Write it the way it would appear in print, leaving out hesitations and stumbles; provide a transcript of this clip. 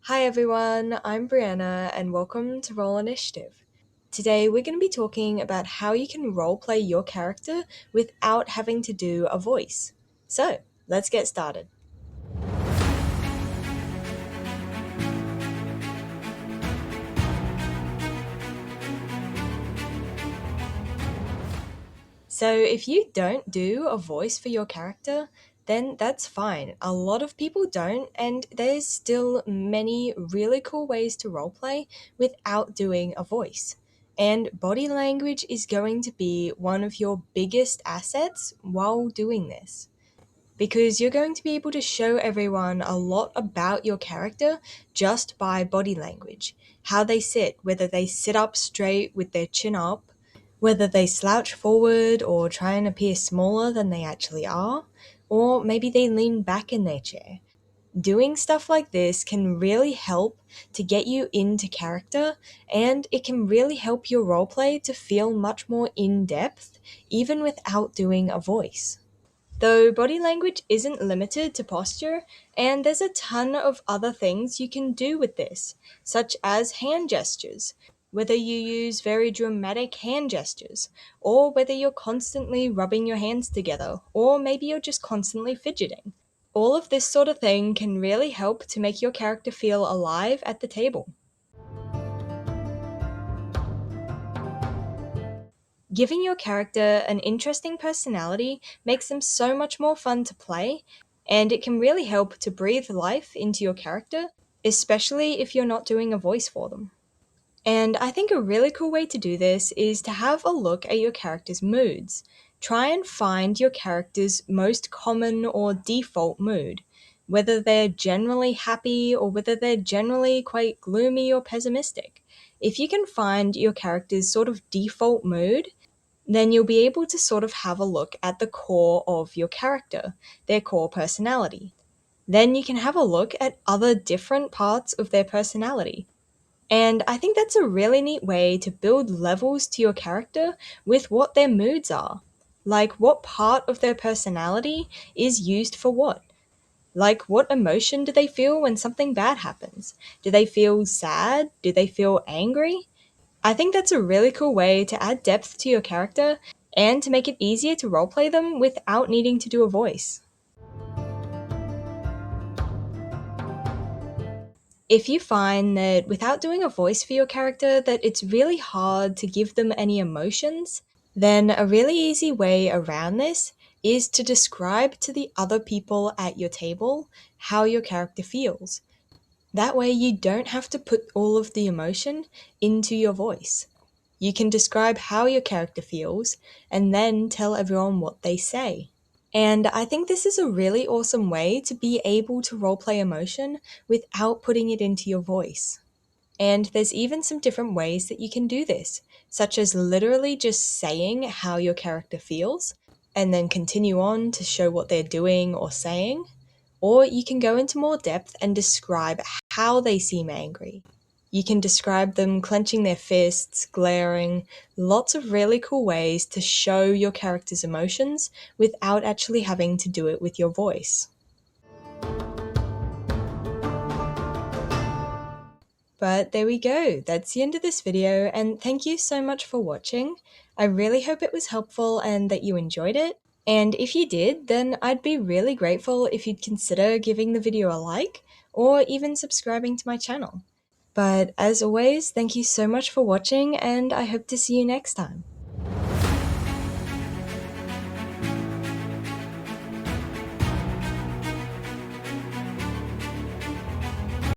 Hi everyone, I'm Brianna and welcome to Roll Initiative. Today we're going to be talking about how you can roleplay your character without having to do a voice. So, let's get started. So, if you don't do a voice for your character, then that's fine. A lot of people don't, and there's still many really cool ways to roleplay without doing a voice. And body language is going to be one of your biggest assets while doing this. Because you're going to be able to show everyone a lot about your character just by body language. How they sit, whether they sit up straight with their chin up, whether they slouch forward or try and appear smaller than they actually are, or maybe they lean back in their chair. Doing stuff like this can really help to get you into character, and it can really help your roleplay to feel much more in depth, even without doing a voice. Though body language isn't limited to posture, and there's a ton of other things you can do with this, such as hand gestures. Whether you use very dramatic hand gestures, or whether you're constantly rubbing your hands together, or maybe you're just constantly fidgeting. All of this sort of thing can really help to make your character feel alive at the table. Giving your character an interesting personality makes them so much more fun to play, and it can really help to breathe life into your character, especially if you're not doing a voice for them. And I think a really cool way to do this is to have a look at your character's moods. Try and find your character's most common or default mood, whether they're generally happy or whether they're generally quite gloomy or pessimistic. If you can find your character's sort of default mood, then you'll be able to sort of have a look at the core of your character, their core personality. Then you can have a look at other different parts of their personality. And I think that's a really neat way to build levels to your character with what their moods are. Like, what part of their personality is used for what? Like, what emotion do they feel when something bad happens? Do they feel sad? Do they feel angry? I think that's a really cool way to add depth to your character and to make it easier to roleplay them without needing to do a voice. If you find that without doing a voice for your character that it's really hard to give them any emotions, then a really easy way around this is to describe to the other people at your table how your character feels. That way you don't have to put all of the emotion into your voice. You can describe how your character feels and then tell everyone what they say. And I think this is a really awesome way to be able to roleplay emotion without putting it into your voice. And there's even some different ways that you can do this, such as literally just saying how your character feels and then continue on to show what they're doing or saying. Or you can go into more depth and describe how they seem angry. You can describe them clenching their fists, glaring, lots of really cool ways to show your character's emotions without actually having to do it with your voice. But there we go, that's the end of this video, and thank you so much for watching. I really hope it was helpful and that you enjoyed it. And if you did, then I'd be really grateful if you'd consider giving the video a like, or even subscribing to my channel. But as always, thank you so much for watching, and I hope to see you next time.